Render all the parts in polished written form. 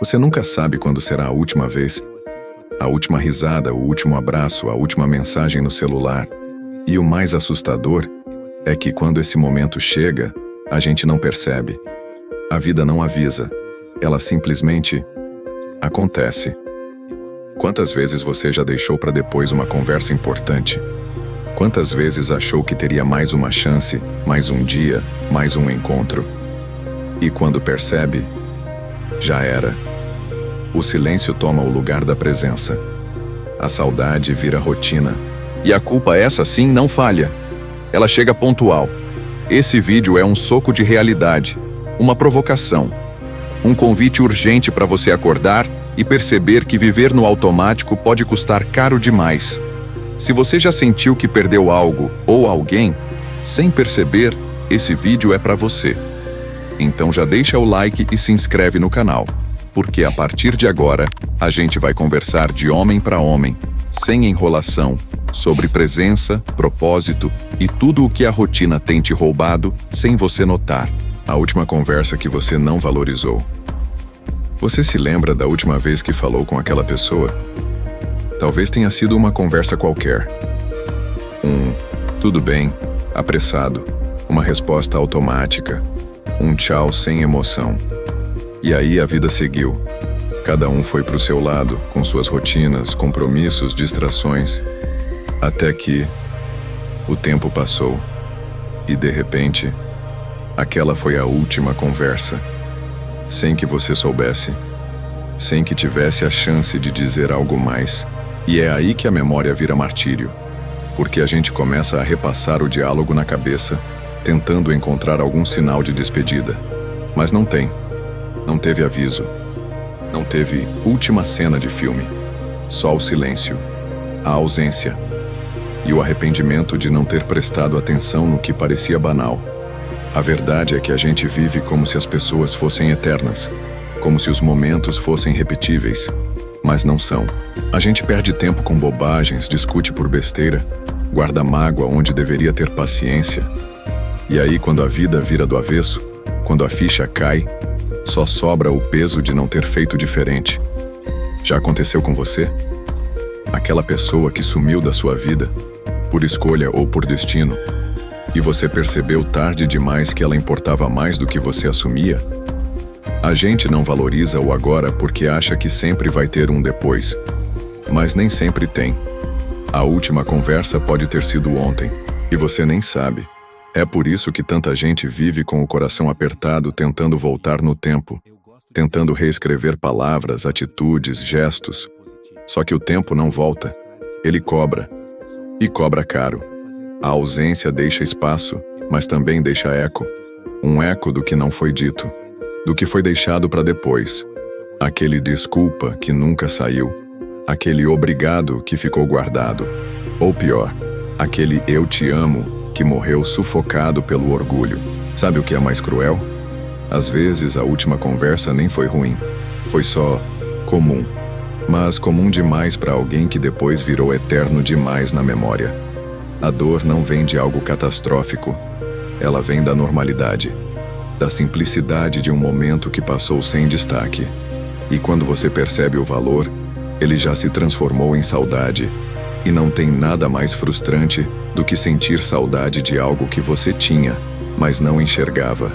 Você nunca sabe quando será a última vez, a última risada, o último abraço, a última mensagem no celular. E o mais assustador é que quando esse momento chega, a gente não percebe. A vida não avisa, ela simplesmente acontece. Quantas vezes você já deixou para depois uma conversa importante? Quantas vezes achou que teria mais uma chance, mais um dia, mais um encontro? E quando percebe, já era. O silêncio toma o lugar da presença. A saudade vira rotina. E a culpa, essa sim, não falha. Ela chega pontual. Esse vídeo é um soco de realidade, uma provocação, um convite urgente para você acordar e perceber que viver no automático pode custar caro demais. Se você já sentiu que perdeu algo ou alguém, sem perceber, esse vídeo é para você. Então já deixa o like e se inscreve no canal, porque a partir de agora, a gente vai conversar de homem para homem, sem enrolação, sobre presença, propósito e tudo o que a rotina tem te roubado sem você notar. A última conversa que você não valorizou. Você se lembra da última vez que falou com aquela pessoa? Talvez tenha sido uma conversa qualquer. Tudo bem, apressado, uma resposta automática, um tchau sem emoção. E aí a vida seguiu. Cada um foi para o seu lado, com suas rotinas, compromissos, distrações, até que o tempo passou. E de repente, aquela foi a última conversa. Sem que você soubesse, sem que tivesse a chance de dizer algo mais. E é aí que a memória vira martírio, porque a gente começa a repassar o diálogo na cabeça, tentando encontrar algum sinal de despedida. Mas não tem. Não teve aviso. Não teve última cena de filme. Só o silêncio, a ausência e o arrependimento de não ter prestado atenção no que parecia banal. A verdade é que a gente vive como se as pessoas fossem eternas, como se os momentos fossem repetíveis, mas não são. A gente perde tempo com bobagens, discute por besteira, guarda mágoa onde deveria ter paciência. E aí, quando a vida vira do avesso, quando a ficha cai, só sobra o peso de não ter feito diferente. Já aconteceu com você? Aquela pessoa que sumiu da sua vida, por escolha ou por destino, e você percebeu tarde demais que ela importava mais do que você assumia? A gente não valoriza o agora porque acha que sempre vai ter um depois, mas nem sempre tem. A última conversa pode ter sido ontem, e você nem sabe. É por isso que tanta gente vive com o coração apertado tentando voltar no tempo, tentando reescrever palavras, atitudes, gestos. Só que o tempo não volta. Ele cobra. E cobra caro. A ausência deixa espaço, mas também deixa eco. Um eco do que não foi dito, do que foi deixado para depois. Aquele desculpa que nunca saiu. Aquele obrigado que ficou guardado. Ou pior, aquele eu te amo que morreu sufocado pelo orgulho. Sabe o que é mais cruel? Às vezes a última conversa nem foi ruim. Foi só comum. Mas comum demais para alguém que depois virou eterno demais na memória. A dor não vem de algo catastrófico. Ela vem da normalidade. Da simplicidade de um momento que passou sem destaque. E quando você percebe o valor, ele já se transformou em saudade. E não tem nada mais frustrante do que sentir saudade de algo que você tinha, mas não enxergava.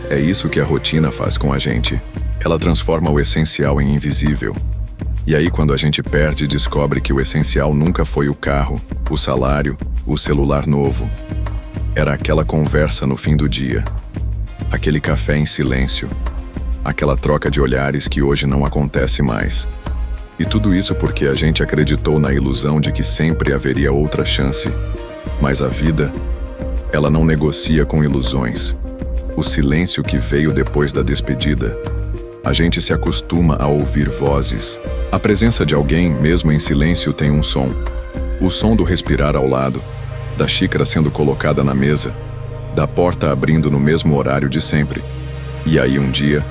É isso que a rotina faz com a gente. Ela transforma o essencial em invisível. E aí, quando a gente perde, descobre que o essencial nunca foi o carro, o salário, o celular novo. Era aquela conversa no fim do dia. Aquele café em silêncio. Aquela troca de olhares que hoje não acontece mais. E tudo isso porque a gente acreditou na ilusão de que sempre haveria outra chance. Mas a vida, ela não negocia com ilusões. O silêncio que veio depois da despedida. A gente se acostuma a ouvir vozes. A presença de alguém, mesmo em silêncio, tem um som. O som do respirar ao lado, da xícara sendo colocada na mesa, da porta abrindo no mesmo horário de sempre. E aí um dia,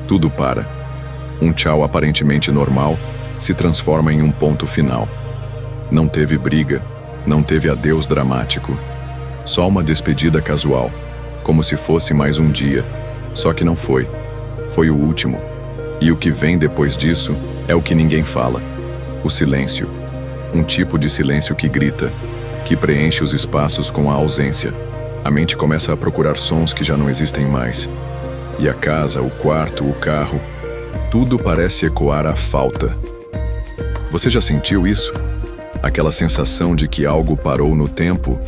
tudo para. Um tchau aparentemente normal se transforma em um ponto final. Não teve briga, não teve adeus dramático. Só uma despedida casual, como se fosse mais um dia. Só que não foi. Foi o último. E o que vem depois disso é o que ninguém fala: o silêncio. Um tipo de silêncio que grita, que preenche os espaços com a ausência. A mente começa a procurar sons que já não existem mais. E a casa, o quarto, o carro, tudo parece ecoar a falta. Você já sentiu isso? Aquela sensação de que algo parou no tempo,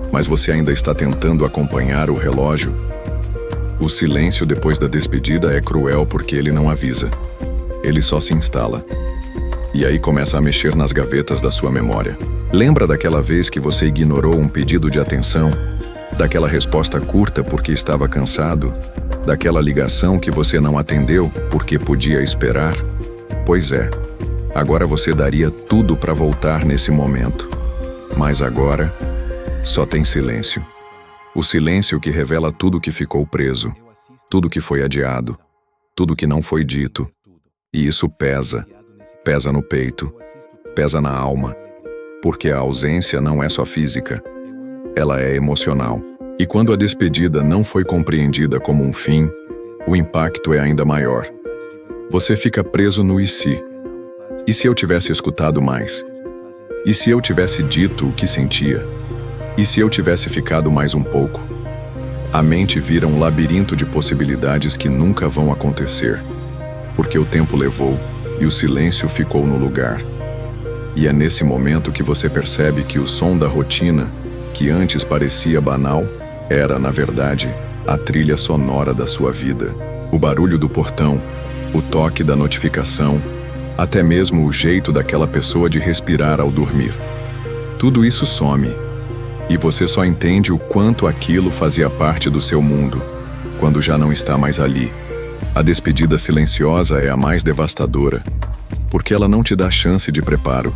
mas você ainda está tentando acompanhar o relógio? O silêncio depois da despedida é cruel porque ele não avisa. Ele só se instala. E aí começa a mexer nas gavetas da sua memória. Lembra daquela vez que você ignorou um pedido de atenção? Daquela resposta curta porque estava cansado? Daquela ligação que você não atendeu porque podia esperar? Pois é, agora você daria tudo para voltar nesse momento. Mas agora, só tem silêncio. O silêncio que revela tudo que ficou preso, tudo que foi adiado, tudo que não foi dito. E isso pesa. Pesa no peito, pesa na alma, porque a ausência não é só física, ela é emocional. E quando a despedida não foi compreendida como um fim, o impacto é ainda maior. Você fica preso no e se? E se eu tivesse escutado mais? E se eu tivesse dito o que sentia? E se eu tivesse ficado mais um pouco? A mente vira um labirinto de possibilidades que nunca vão acontecer, porque o tempo levou e o silêncio ficou no lugar. E é nesse momento que você percebe que o som da rotina, que antes parecia banal, era, na verdade, a trilha sonora da sua vida. O barulho do portão, o toque da notificação, até mesmo o jeito daquela pessoa de respirar ao dormir. Tudo isso some, e você só entende o quanto aquilo fazia parte do seu mundo, quando já não está mais ali. A despedida silenciosa é a mais devastadora, porque ela não te dá chance de preparo.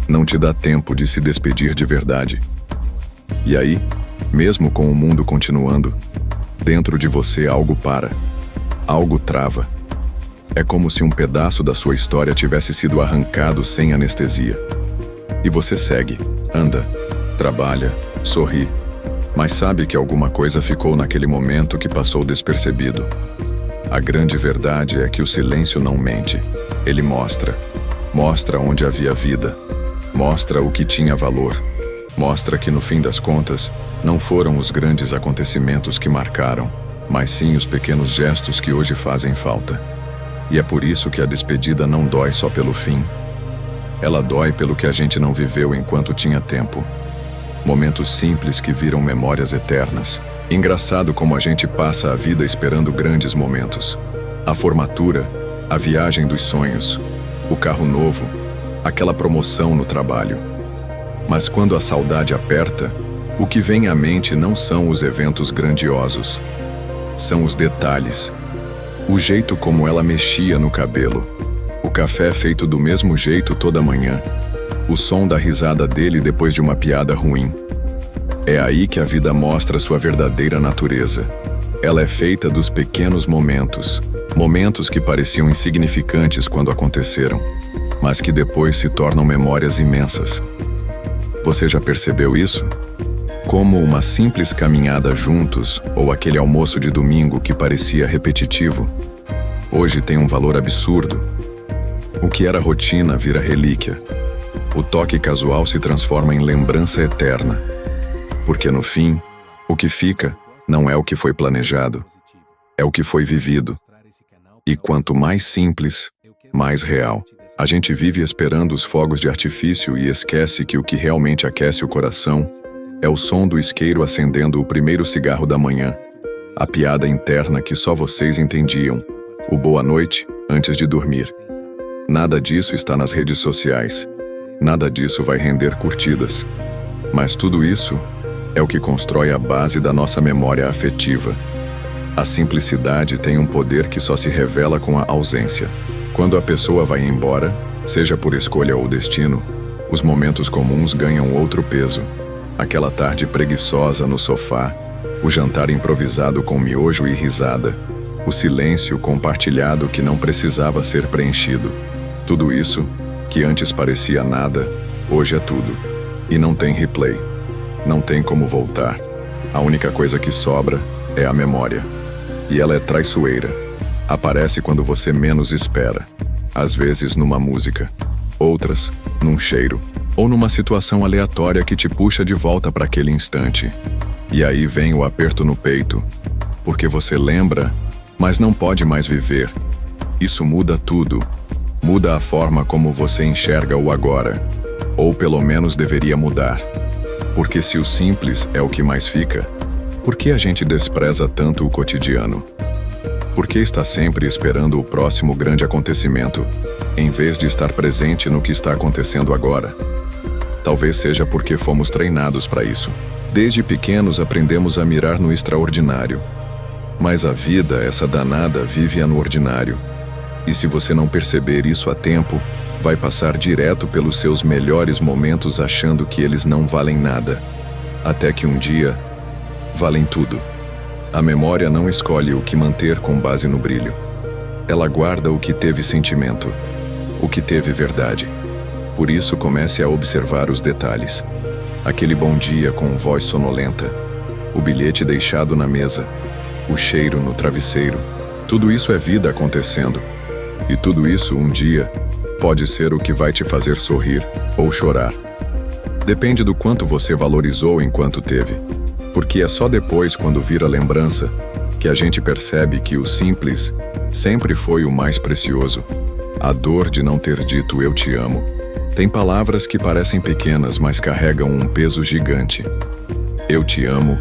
Não te dá tempo de se despedir de verdade. E aí, mesmo com o mundo continuando, dentro de você algo para, algo trava. É como se um pedaço da sua história tivesse sido arrancado sem anestesia. E você segue, anda, trabalha, sorri, mas sabe que alguma coisa ficou naquele momento que passou despercebido. A grande verdade é que o silêncio não mente. Ele mostra onde havia vida, mostra o que tinha valor, mostra que no fim das contas, não foram os grandes acontecimentos que marcaram, mas sim os pequenos gestos que hoje fazem falta. E é por isso que a despedida não dói só pelo fim. Ela dói pelo que a gente não viveu enquanto tinha tempo. Momentos simples que viram memórias eternas. Engraçado como a gente passa a vida esperando grandes momentos. A formatura, a viagem dos sonhos, o carro novo, aquela promoção no trabalho. Mas quando a saudade aperta, o que vem à mente não são os eventos grandiosos. São os detalhes. O jeito como ela mexia no cabelo. O café feito do mesmo jeito toda manhã. O som da risada dele depois de uma piada ruim. É aí que a vida mostra sua verdadeira natureza. Ela é feita dos pequenos momentos. Momentos que pareciam insignificantes quando aconteceram, mas que depois se tornam memórias imensas. Você já percebeu isso? Como uma simples caminhada juntos ou aquele almoço de domingo que parecia repetitivo, hoje tem um valor absurdo. O que era rotina vira relíquia. O toque casual se transforma em lembrança eterna. Porque no fim, o que fica não é o que foi planejado, é o que foi vivido. E quanto mais simples, mais real. A gente vive esperando os fogos de artifício e esquece que o que realmente aquece o coração é o som do isqueiro acendendo o primeiro cigarro da manhã, a piada interna que só vocês entendiam, o boa noite antes de dormir. Nada disso está nas redes sociais, nada disso vai render curtidas. Mas tudo isso é o que constrói a base da nossa memória afetiva. A simplicidade tem um poder que só se revela com a ausência. Quando a pessoa vai embora, seja por escolha ou destino, os momentos comuns ganham outro peso. Aquela tarde preguiçosa no sofá, o jantar improvisado com miojo e risada, o silêncio compartilhado que não precisava ser preenchido. Tudo isso, que antes parecia nada, hoje é tudo. E não tem replay. Não tem como voltar. A única coisa que sobra é a memória. E ela é traiçoeira. Aparece quando você menos espera. Às vezes numa música, outras num cheiro, ou numa situação aleatória que te puxa de volta para aquele instante. E aí vem o aperto no peito, porque você lembra, mas não pode mais viver. Isso muda tudo. Muda a forma como você enxerga o agora. Ou pelo menos deveria mudar. Porque se o simples é o que mais fica, por que a gente despreza tanto o cotidiano? Por que está sempre esperando o próximo grande acontecimento, em vez de estar presente no que está acontecendo agora? Talvez seja porque fomos treinados para isso. Desde pequenos aprendemos a mirar no extraordinário. Mas a vida, essa danada, vive no ordinário. E se você não perceber isso a tempo, vai passar direto pelos seus melhores momentos achando que eles não valem nada. Até que um dia, valem tudo. A memória não escolhe o que manter com base no brilho. Ela guarda o que teve sentimento, o que teve verdade. Por isso comece a observar os detalhes. Aquele bom dia com voz sonolenta, o bilhete deixado na mesa, o cheiro no travesseiro. Tudo isso é vida acontecendo. E tudo isso, um dia, pode ser o que vai te fazer sorrir ou chorar. Depende do quanto você valorizou enquanto teve. Porque é só depois, quando vira lembrança, que a gente percebe que o simples sempre foi o mais precioso. A dor de não ter dito eu te amo. Tem palavras que parecem pequenas, mas carregam um peso gigante. Eu te amo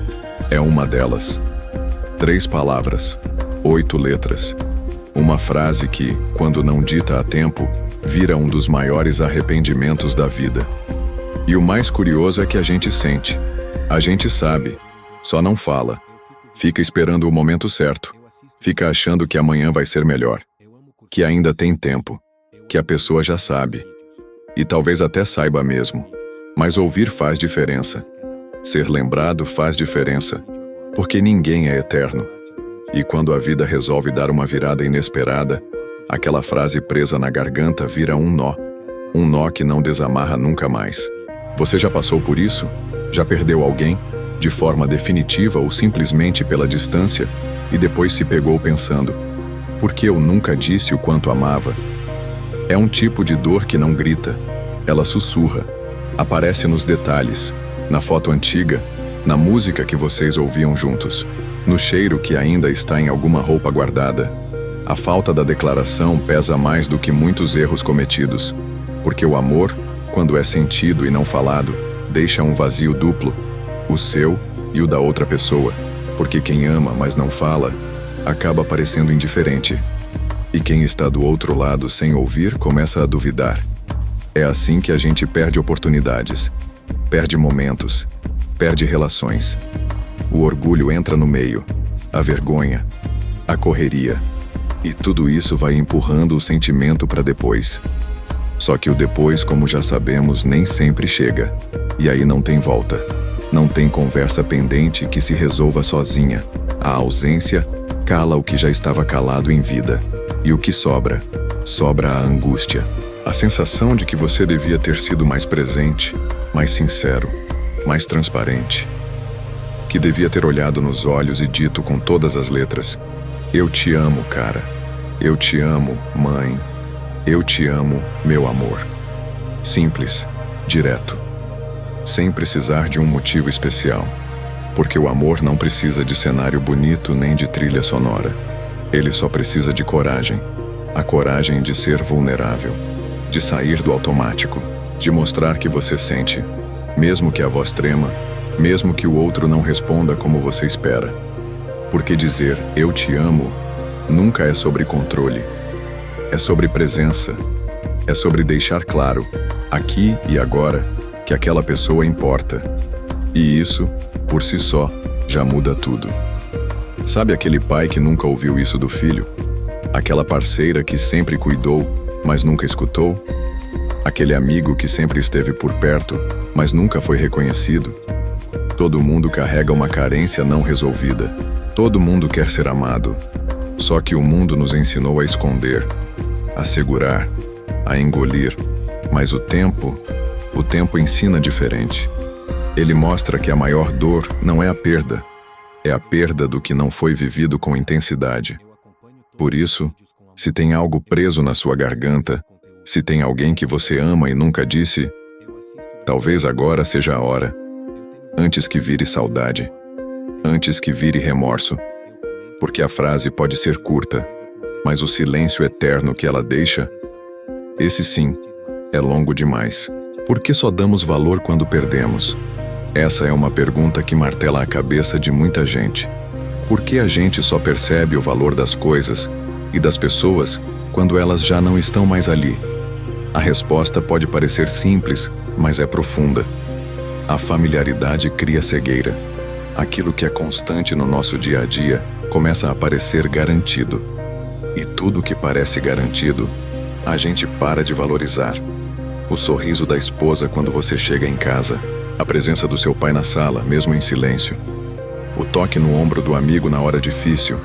é uma delas. 3 palavras, 8 letras. Uma frase que, quando não dita a tempo, vira um dos maiores arrependimentos da vida. E o mais curioso é que a gente sente. A gente sabe, só não fala. Fica esperando o momento certo. Fica achando que amanhã vai ser melhor. Que ainda tem tempo. Que a pessoa já sabe. E talvez até saiba mesmo. Mas ouvir faz diferença. Ser lembrado faz diferença. Porque ninguém é eterno. E quando a vida resolve dar uma virada inesperada, aquela frase presa na garganta vira um nó. Um nó que não desamarra nunca mais. Você já passou por isso? Já perdeu alguém? De forma definitiva ou simplesmente pela distância? E depois se pegou pensando: por que eu nunca disse o quanto amava? É um tipo de dor que não grita. Ela sussurra. Aparece nos detalhes. Na foto antiga. Na música que vocês ouviam juntos. No cheiro que ainda está em alguma roupa guardada. A falta da declaração pesa mais do que muitos erros cometidos. Porque o amor, quando é sentido e não falado, deixa um vazio duplo. O seu e o da outra pessoa. Porque quem ama, mas não fala, acaba parecendo indiferente. E quem está do outro lado sem ouvir começa a duvidar. É assim que a gente perde oportunidades. Perde momentos. Perde relações. O orgulho entra no meio. A vergonha. A correria. E tudo isso vai empurrando o sentimento para depois. Só que o depois, como já sabemos, nem sempre chega. E aí não tem volta. Não tem conversa pendente que se resolva sozinha. A ausência cala o que já estava calado em vida. E o que sobra? Sobra a angústia. A sensação de que você devia ter sido mais presente, mais sincero, mais transparente. Que devia ter olhado nos olhos e dito com todas as letras: eu te amo, cara. Eu te amo, mãe. Eu te amo, meu amor. Simples, direto. Sem precisar de um motivo especial. Porque o amor não precisa de cenário bonito nem de trilha sonora. Ele só precisa de coragem. A coragem de ser vulnerável. De sair do automático. De mostrar que você sente. Mesmo que a voz trema. Mesmo que o outro não responda como você espera. Porque dizer eu te amo nunca é sobre controle. É sobre presença. É sobre deixar claro, aqui e agora, que aquela pessoa importa. E isso, por si só, já muda tudo. Sabe aquele pai que nunca ouviu isso do filho? Aquela parceira que sempre cuidou, mas nunca escutou? Aquele amigo que sempre esteve por perto, mas nunca foi reconhecido? Todo mundo carrega uma carência não resolvida. Todo mundo quer ser amado. Só que o mundo nos ensinou a esconder, a segurar, a engolir. Mas o tempo ensina diferente. Ele mostra que a maior dor não é a perda. É a perda do que não foi vivido com intensidade. Por isso, se tem algo preso na sua garganta, se tem alguém que você ama e nunca disse, talvez agora seja a hora. Antes que vire saudade, antes que vire remorso, porque a frase pode ser curta, mas o silêncio eterno que ela deixa, esse sim, é longo demais. Por que só damos valor quando perdemos? Essa é uma pergunta que martela a cabeça de muita gente. Por que a gente só percebe o valor das coisas e das pessoas quando elas já não estão mais ali? A resposta pode parecer simples, mas é profunda. A familiaridade cria cegueira. Aquilo que é constante no nosso dia a dia começa a parecer garantido. E tudo que parece garantido, a gente para de valorizar. O sorriso da esposa quando você chega em casa, a presença do seu pai na sala, mesmo em silêncio, o toque no ombro do amigo na hora difícil,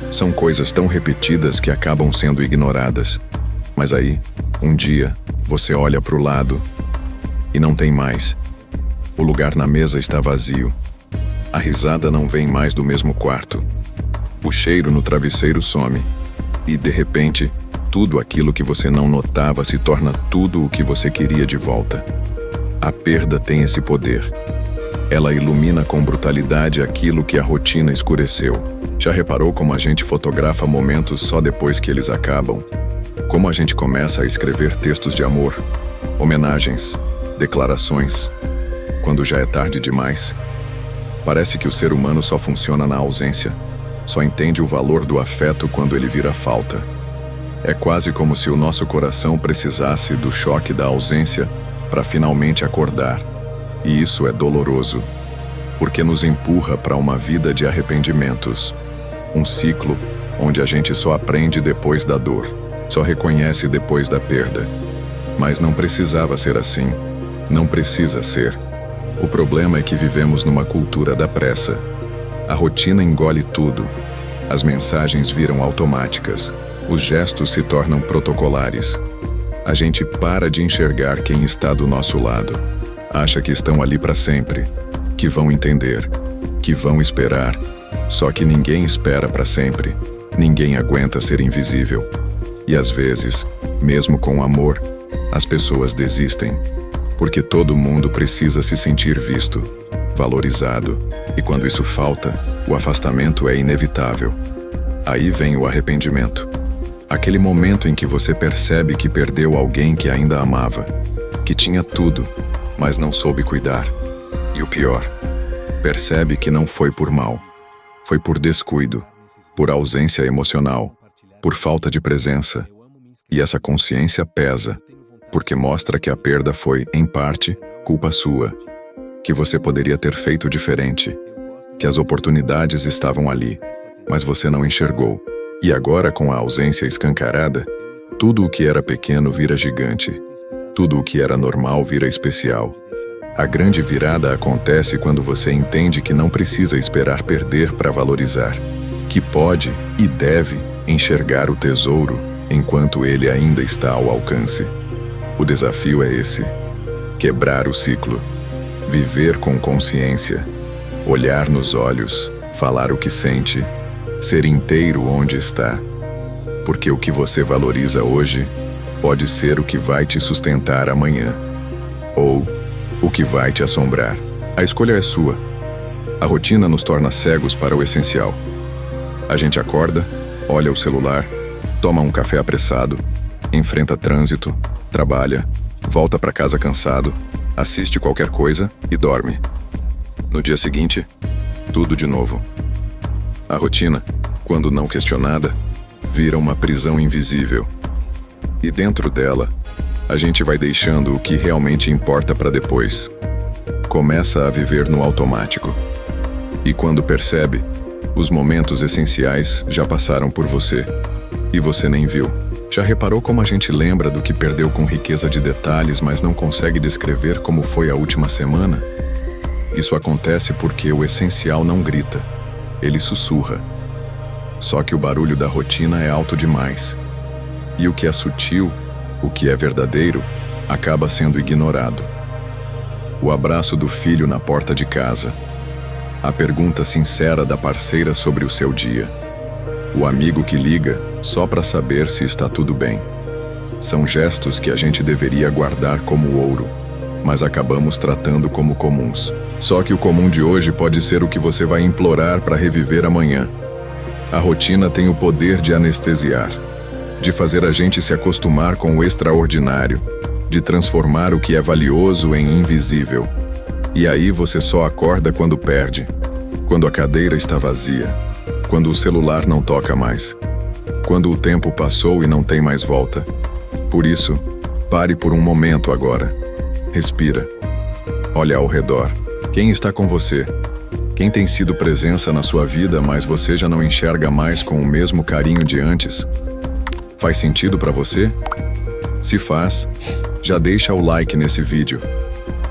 são coisas tão repetidas que acabam sendo ignoradas. Mas aí, um dia, você olha para o lado e não tem mais. O lugar na mesa está vazio. A risada não vem mais do mesmo quarto. O cheiro no travesseiro some. E, de repente, tudo aquilo que você não notava se torna tudo o que você queria de volta. A perda tem esse poder. Ela ilumina com brutalidade aquilo que a rotina escureceu. Já reparou como a gente fotografa momentos só depois que eles acabam? Como a gente começa a escrever textos de amor, homenagens, declarações, quando já é tarde demais? Parece que o ser humano só funciona na ausência. Só entende o valor do afeto quando ele vira falta. É quase como se o nosso coração precisasse do choque da ausência para finalmente acordar. E isso é doloroso, porque nos empurra para uma vida de arrependimentos. Um ciclo onde a gente só aprende depois da dor, só reconhece depois da perda. Mas não precisava ser assim. Não precisa ser. O problema é que vivemos numa cultura da pressa. A rotina engole tudo. As mensagens viram automáticas. Os gestos se tornam protocolares. A gente para de enxergar quem está do nosso lado. Acha que estão ali para sempre, que vão entender, que vão esperar. Só que ninguém espera para sempre. Ninguém aguenta ser invisível. E às vezes, mesmo com amor, as pessoas desistem. Porque todo mundo precisa se sentir visto, valorizado. E quando isso falta, o afastamento é inevitável. Aí vem o arrependimento. Aquele momento em que você percebe que perdeu alguém que ainda amava, que tinha tudo, mas não soube cuidar. E o pior, percebe que não foi por mal, foi por descuido, por ausência emocional, por falta de presença. E essa consciência pesa, porque mostra que a perda foi, em parte, culpa sua, que você poderia ter feito diferente, que as oportunidades estavam ali, mas você não enxergou. E agora, com a ausência escancarada, tudo o que era pequeno vira gigante. Tudo o que era normal vira especial. A grande virada acontece quando você entende que não precisa esperar perder para valorizar, que pode e deve enxergar o tesouro enquanto ele ainda está ao alcance. O desafio é esse: quebrar o ciclo, viver com consciência, olhar nos olhos, falar o que sente, ser inteiro onde está. Porque o que você valoriza hoje pode ser o que vai te sustentar amanhã, ou o que vai te assombrar. A escolha é sua. A rotina nos torna cegos para o essencial. A gente acorda, olha o celular, toma um café apressado, enfrenta trânsito, trabalha, volta para casa cansado, assiste qualquer coisa e dorme. No dia seguinte, tudo de novo. A rotina, quando não questionada, vira uma prisão invisível. E dentro dela, a gente vai deixando o que realmente importa para depois. Começa a viver no automático. E quando percebe, os momentos essenciais já passaram por você. E você nem viu. Já reparou como a gente lembra do que perdeu com riqueza de detalhes, mas não consegue descrever como foi a última semana? Isso acontece porque o essencial não grita. Ele sussurra. Só que o barulho da rotina é alto demais. E o que é sutil, o que é verdadeiro, acaba sendo ignorado. O abraço do filho na porta de casa. A pergunta sincera da parceira sobre o seu dia. o amigo que liga só para saber se está tudo bem. São gestos que a gente deveria guardar como ouro, mas acabamos tratando como comuns. Só que o comum de hoje pode ser o que você vai implorar para reviver amanhã. A rotina tem o poder de anestesiar, de fazer a gente se acostumar com o extraordinário, de transformar o que é valioso em invisível. E aí você só acorda quando perde, quando a cadeira está vazia, quando o celular não toca mais, quando o tempo passou e não tem mais volta. Por isso, pare por um momento agora. Respira. Olha ao redor. Quem está com você? Quem tem sido presença na sua vida, mas você já não enxerga mais com o mesmo carinho de antes? Faz sentido para você? Se faz, já deixa o like nesse vídeo.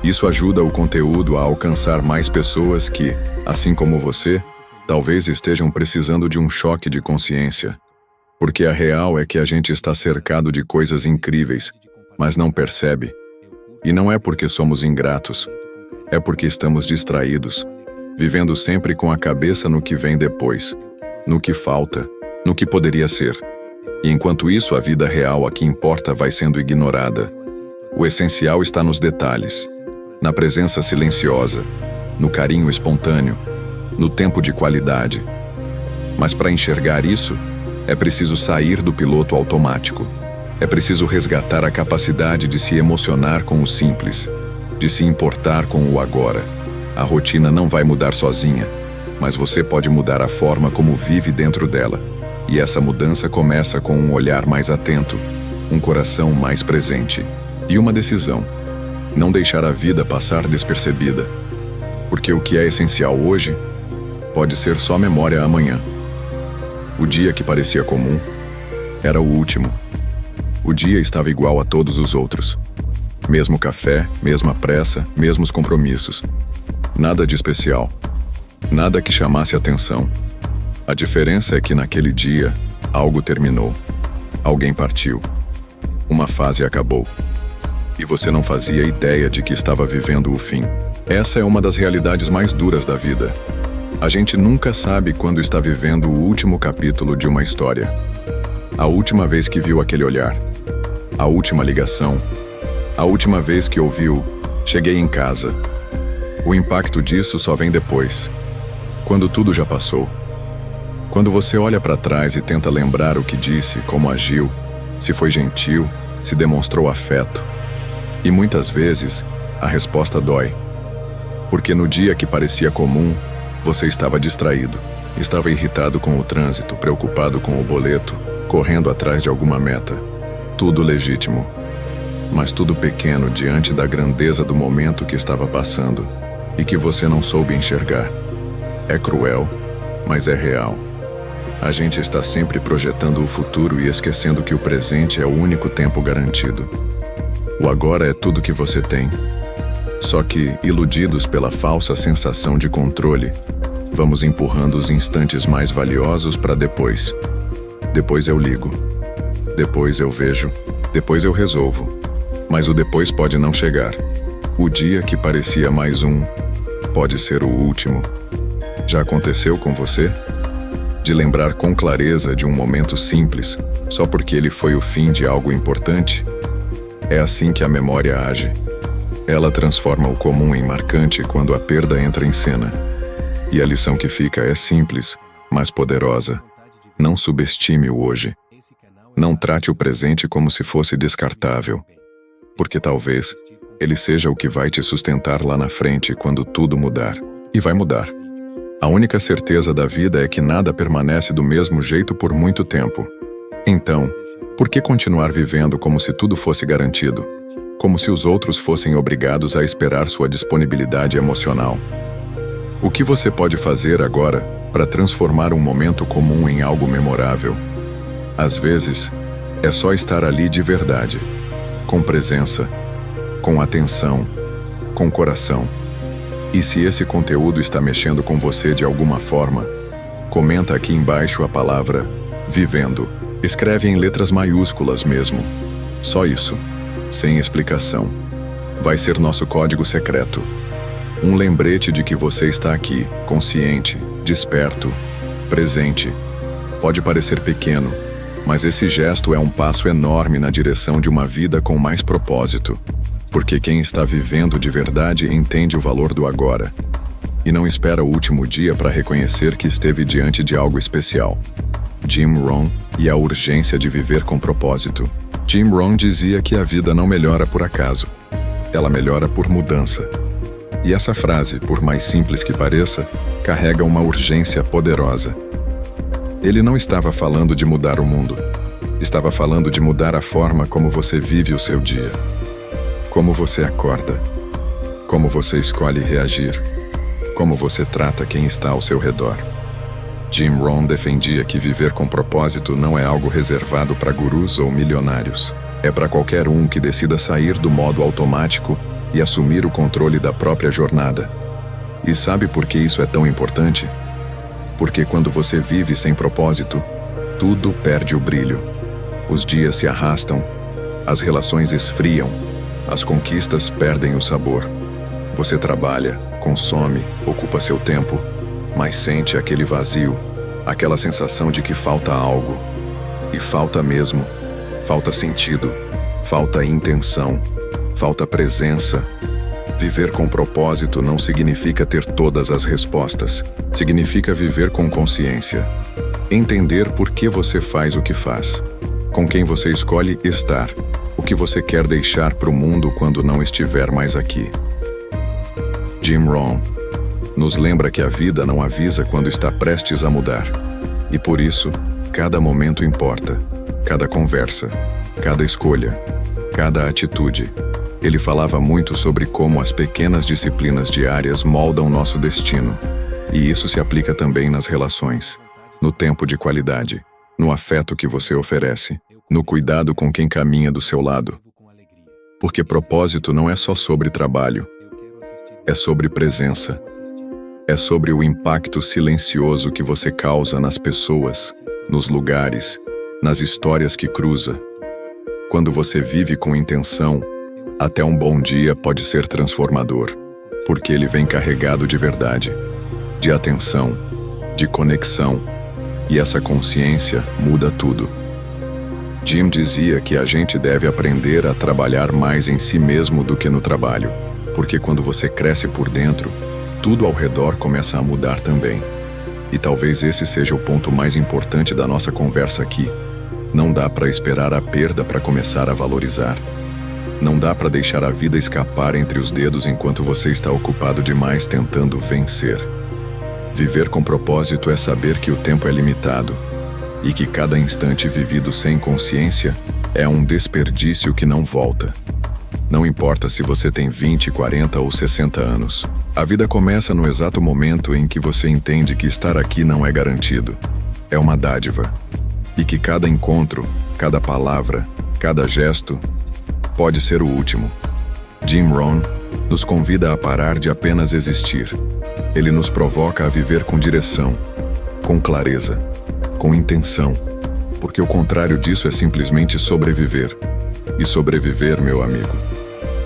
Isso ajuda o conteúdo a alcançar mais pessoas que, assim como você, talvez estejam precisando de um choque de consciência. Porque a real é que a gente está cercado de coisas incríveis, mas não percebe. E não é porque somos ingratos, é porque estamos distraídos, vivendo sempre com a cabeça no que vem depois, no que falta, no que poderia ser. E enquanto isso, a vida real a que importa vai sendo ignorada. O essencial está nos detalhes, na presença silenciosa, no carinho espontâneo, no tempo de qualidade. Mas para enxergar isso, é preciso sair do piloto automático. É preciso resgatar a capacidade de se emocionar com o simples, de se importar com o agora. A rotina não vai mudar sozinha, mas você pode mudar a forma como vive dentro dela. E essa mudança começa com um olhar mais atento, um coração mais presente e uma decisão: não deixar a vida passar despercebida. Porque o que é essencial hoje pode ser só memória amanhã. O dia que parecia comum era o último. O dia estava igual a todos os outros. Mesmo café, mesma pressa, mesmos compromissos. Nada de especial. Nada que chamasse atenção. A diferença é que naquele dia, algo terminou. Alguém partiu. Uma fase acabou. E você não fazia ideia de que estava vivendo o fim. Essa é uma das realidades mais duras da vida. A gente nunca sabe quando está vivendo o último capítulo de uma história. A última vez que viu aquele olhar. A última ligação. A última vez que ouviu "cheguei em casa". O impacto disso só vem depois, quando tudo já passou. Quando você olha para trás e tenta lembrar o que disse, como agiu, se foi gentil, se demonstrou afeto. E muitas vezes, a resposta dói. Porque no dia que parecia comum, você estava distraído. Estava irritado com o trânsito, preocupado com o boleto, correndo atrás de alguma meta. Tudo legítimo, mas tudo pequeno diante da grandeza do momento que estava passando e que você não soube enxergar. É cruel, mas é real. A gente está sempre projetando o futuro e esquecendo que o presente é o único tempo garantido. O agora é tudo que você tem. Só que, iludidos pela falsa sensação de controle, vamos empurrando os instantes mais valiosos para depois. Depois eu ligo. Depois eu vejo. Depois eu resolvo. Mas o depois pode não chegar. O dia que parecia mais um, pode ser o último. Já aconteceu com você? De lembrar com clareza de um momento simples, só porque ele foi o fim de algo importante? É assim que a memória age. Ela transforma o comum em marcante quando a perda entra em cena. E a lição que fica é simples, mas poderosa. Não subestime o hoje. Não trate o presente como se fosse descartável. Porque talvez ele seja o que vai te sustentar lá na frente quando tudo mudar. E vai mudar. A única certeza da vida é que nada permanece do mesmo jeito por muito tempo. Então, por que continuar vivendo como se tudo fosse garantido? Como se os outros fossem obrigados a esperar sua disponibilidade emocional? O que você pode fazer agora para transformar um momento comum em algo memorável? Às vezes, é só estar ali de verdade, com presença, com atenção, com coração. E se esse conteúdo está mexendo com você de alguma forma, comenta aqui embaixo a palavra "vivendo". Escreve em letras maiúsculas mesmo. Só isso, sem explicação. Vai ser nosso código secreto. Um lembrete de que você está aqui, consciente, desperto, presente. Pode parecer pequeno, mas esse gesto é um passo enorme na direção de uma vida com mais propósito. Porque quem está vivendo de verdade entende o valor do agora. E não espera o último dia para reconhecer que esteve diante de algo especial. Jim Rohn e a urgência de viver com propósito. Jim Rohn dizia que a vida não melhora por acaso. Ela melhora por mudança. E essa frase, por mais simples que pareça, carrega uma urgência poderosa. Ele não estava falando de mudar o mundo. Estava falando de mudar a forma como você vive o seu dia. Como você acorda. Como você escolhe reagir. Como você trata quem está ao seu redor. Jim Rohn defendia que viver com propósito não é algo reservado para gurus ou milionários. É para qualquer um que decida sair do modo automático e assumir o controle da própria jornada. E sabe por que isso é tão importante? Porque quando você vive sem propósito, tudo perde o brilho. Os dias se arrastam, as relações esfriam, as conquistas perdem o sabor. Você trabalha, consome, ocupa seu tempo, mas sente aquele vazio, aquela sensação de que falta algo. E falta mesmo. Falta sentido, falta intenção, falta presença. Viver com propósito não significa ter todas as respostas. Significa viver com consciência. Entender por que você faz o que faz. Com quem você escolhe estar. O que você quer deixar para o mundo quando não estiver mais aqui. Jim Rohn nos lembra que a vida não avisa quando está prestes a mudar. E por isso, cada momento importa. Cada conversa, cada escolha, cada atitude. Ele falava muito sobre como as pequenas disciplinas diárias moldam nosso destino. E isso se aplica também nas relações, no tempo de qualidade, no afeto que você oferece, no cuidado com quem caminha do seu lado. Porque propósito não é só sobre trabalho, é sobre presença. É sobre o impacto silencioso que você causa nas pessoas, nos lugares, nas histórias que cruza. Quando você vive com intenção, até um bom dia pode ser transformador, porque ele vem carregado de verdade, de atenção, de conexão, e essa consciência muda tudo. Jim dizia que a gente deve aprender a trabalhar mais em si mesmo do que no trabalho, porque quando você cresce por dentro, tudo ao redor começa a mudar também. E talvez esse seja o ponto mais importante da nossa conversa aqui. Não dá para esperar a perda para começar a valorizar. Não dá para deixar a vida escapar entre os dedos enquanto você está ocupado demais tentando vencer. Viver com propósito é saber que o tempo é limitado e que cada instante vivido sem consciência é um desperdício que não volta. Não importa se você tem 20, 40 ou 60 anos. A vida começa no exato momento em que você entende que estar aqui não é garantido. É uma dádiva. E que cada encontro, cada palavra, cada gesto pode ser o último. Jim Rohn nos convida a parar de apenas existir. Ele nos provoca a viver com direção, com clareza, com intenção, porque o contrário disso é simplesmente sobreviver. E sobreviver, meu amigo,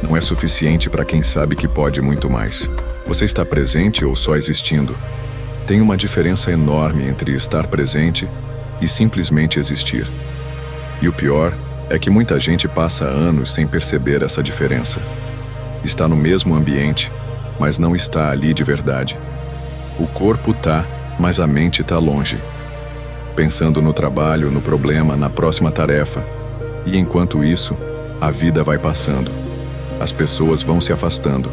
não é suficiente para quem sabe que pode muito mais. Você está presente ou só existindo? Tem uma diferença enorme entre estar presente e simplesmente existir. E o pior é que muita gente passa anos sem perceber essa diferença. Está no mesmo ambiente, mas não está ali de verdade. O corpo tá, mas a mente tá longe. Pensando no trabalho, no problema, na próxima tarefa. E enquanto isso, a vida vai passando. As pessoas vão se afastando.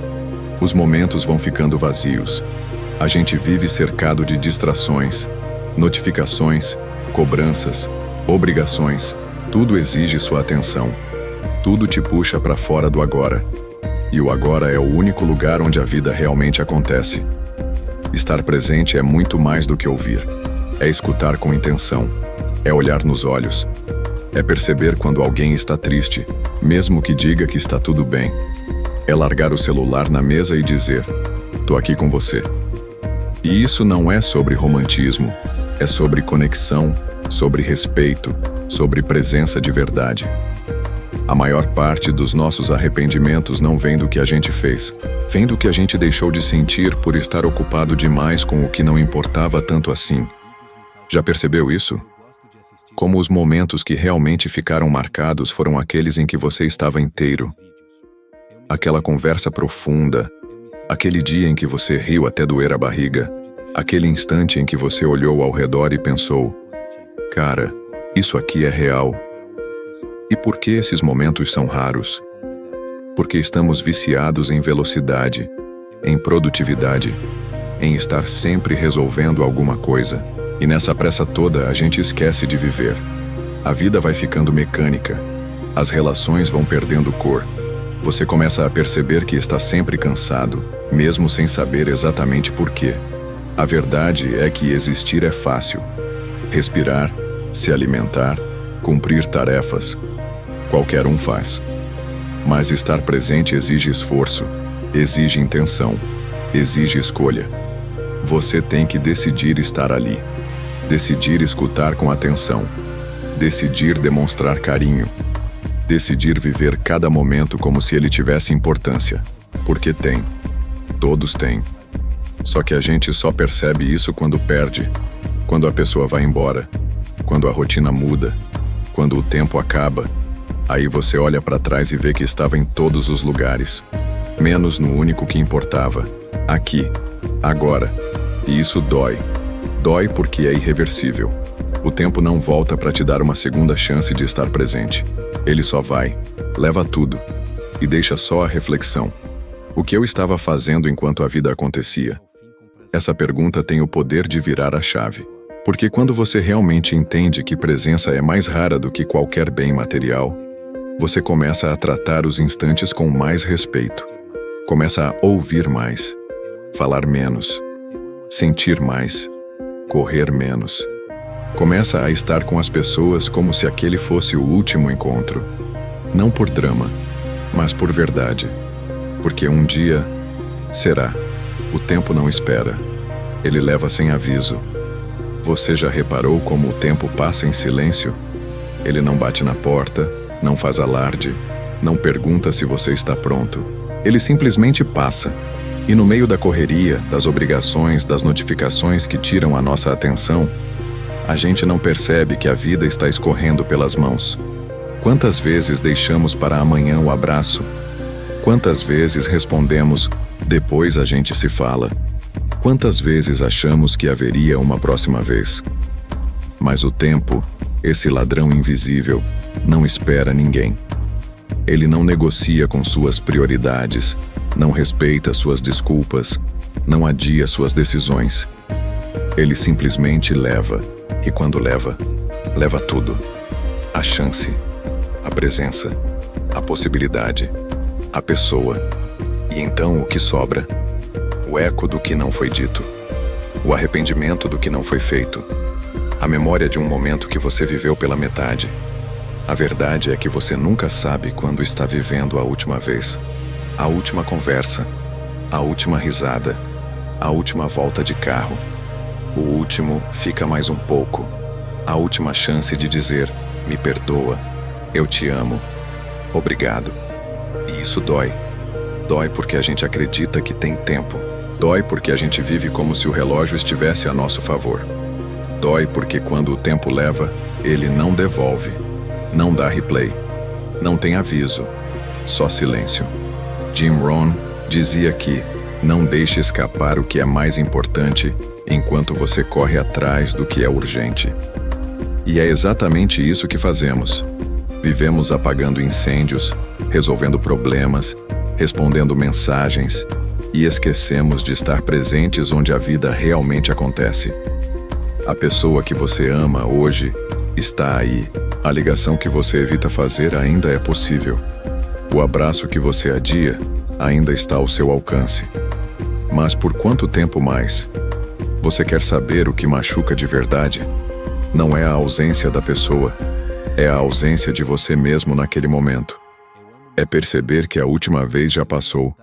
Os momentos vão ficando vazios. A gente vive cercado de distrações, notificações, cobranças, obrigações. Tudo exige sua atenção. Tudo te puxa para fora do agora. E o agora é o único lugar onde a vida realmente acontece. Estar presente é muito mais do que ouvir. É escutar com intenção. É olhar nos olhos. É perceber quando alguém está triste, mesmo que diga que está tudo bem. É largar o celular na mesa e dizer: "Tô aqui com você". E isso não é sobre romantismo. É sobre conexão, sobre respeito, sobre presença de verdade. A maior parte dos nossos arrependimentos não vem do que a gente fez. Vem do que a gente deixou de sentir por estar ocupado demais com o que não importava tanto assim. Já percebeu isso? como os momentos que realmente ficaram marcados foram aqueles em que você estava inteiro. Aquela conversa profunda, aquele dia em que você riu até doer a barriga, aquele instante em que você olhou ao redor e pensou: cara, isso aqui é real. E por que esses momentos são raros? Porque estamos viciados em velocidade, em produtividade, em estar sempre resolvendo alguma coisa. E nessa pressa toda a gente esquece de viver. A vida vai ficando mecânica. As relações vão perdendo cor. Você começa a perceber que está sempre cansado, mesmo sem saber exatamente por quê. A verdade é que existir é fácil. Respirar, se alimentar, cumprir tarefas. Qualquer um faz. Mas estar presente exige esforço, exige intenção, exige escolha. Você tem que decidir estar ali. Decidir escutar com atenção. Decidir demonstrar carinho. Decidir viver cada momento como se ele tivesse importância. Porque tem. Todos têm. Só que a gente só percebe isso quando perde, quando a pessoa vai embora, quando a rotina muda, quando o tempo acaba. Aí você olha para trás e vê que estava em todos os lugares, menos no único que importava. Aqui. Agora. E isso dói. Dói porque é irreversível. O tempo não volta para te dar uma segunda chance de estar presente. Ele só vai, leva tudo, e deixa só a reflexão. O que eu estava fazendo enquanto a vida acontecia? Essa pergunta tem o poder de virar a chave. Porque quando você realmente entende que presença é mais rara do que qualquer bem material, você começa a tratar os instantes com mais respeito. Começa a ouvir mais, falar menos, sentir mais, correr menos. Começa a estar com as pessoas como se aquele fosse o último encontro. Não por drama, mas por verdade. Porque um dia, será. O tempo não espera. Ele leva sem aviso. Você já reparou como o tempo passa em silêncio? Ele não bate na porta, não faz alarde, não pergunta se você está pronto. Ele simplesmente passa. E no meio da correria, das obrigações, das notificações que tiram a nossa atenção, a gente não percebe que a vida está escorrendo pelas mãos. Quantas vezes deixamos para amanhã o abraço? Quantas vezes respondemos, depois a gente se fala? Quantas vezes achamos que haveria uma próxima vez? Mas o tempo, esse ladrão invisível, não espera ninguém. Ele não negocia com suas prioridades, não respeita suas desculpas, não adia suas decisões. Ele simplesmente leva, e quando leva, leva tudo. A chance, a presença, a possibilidade, a pessoa. E então o que sobra? O eco do que não foi dito, o arrependimento do que não foi feito, a memória de um momento que você viveu pela metade. A verdade é que você nunca sabe quando está vivendo a última vez, a última conversa, a última risada, a última volta de carro, o último fica mais um pouco, a última chance de dizer, me perdoa, eu te amo, obrigado. E isso dói. Dói porque a gente acredita que tem tempo. Dói porque a gente vive como se o relógio estivesse a nosso favor. Dói porque quando o tempo leva, ele não devolve, não dá replay, não tem aviso, só silêncio. Jim Rohn dizia que não deixe escapar o que é mais importante enquanto você corre atrás do que é urgente. E é exatamente isso que fazemos. Vivemos apagando incêndios, resolvendo problemas, respondendo mensagens e esquecemos de estar presentes onde a vida realmente acontece. A pessoa que você ama hoje está aí. A ligação que você evita fazer ainda é possível. O abraço que você adia ainda está ao seu alcance. Mas por quanto tempo mais? Você quer saber o que machuca de verdade? Não é a ausência da pessoa, é a ausência de você mesmo naquele momento. É perceber que a última vez já passou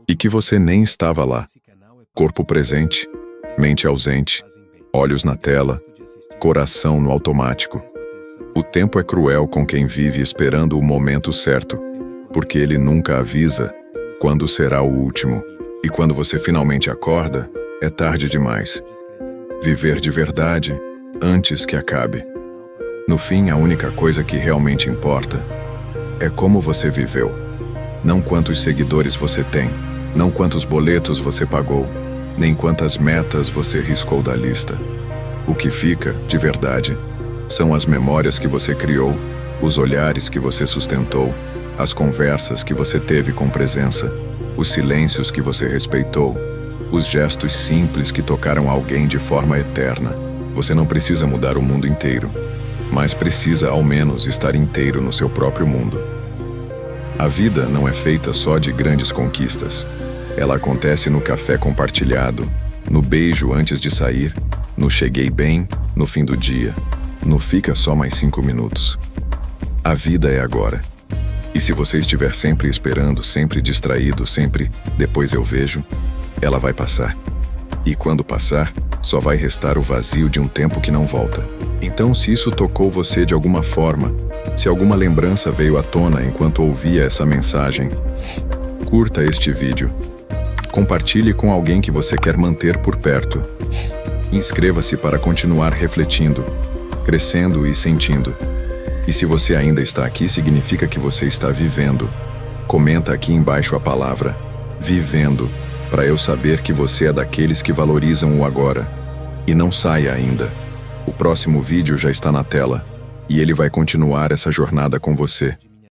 e que você nem estava lá. Corpo presente, mente ausente, olhos na tela, coração no automático. O tempo é cruel com quem vive esperando o momento certo, porque ele nunca avisa quando será o último. E quando você finalmente acorda, é tarde demais. Viver de verdade antes que acabe. No fim, a única coisa que realmente importa é como você viveu. Não quantos seguidores você tem, não quantos boletos você pagou, nem quantas metas você riscou da lista. O que fica, de verdade, são as memórias que você criou, os olhares que você sustentou, as conversas que você teve com presença, os silêncios que você respeitou, os gestos simples que tocaram alguém de forma eterna. Você não precisa mudar o mundo inteiro, mas precisa ao menos estar inteiro no seu próprio mundo. A vida não é feita só de grandes conquistas. Ela acontece no café compartilhado, no beijo antes de sair, no cheguei bem, no fim do dia, no fica só mais 5 minutos. A vida é agora. E se você estiver sempre esperando, sempre distraído, sempre depois eu vejo, ela vai passar. E quando passar, só vai restar o vazio de um tempo que não volta. Então, se isso tocou você de alguma forma, se alguma lembrança veio à tona enquanto ouvia essa mensagem, curta este vídeo. Compartilhe com alguém que você quer manter por perto. Inscreva-se para continuar refletindo, crescendo e sentindo. E se você ainda está aqui, significa que você está vivendo. Comenta aqui embaixo a palavra vivendo, para eu saber que você é daqueles que valorizam o agora. E não saia ainda. O próximo vídeo já está na tela, e ele vai continuar essa jornada com você.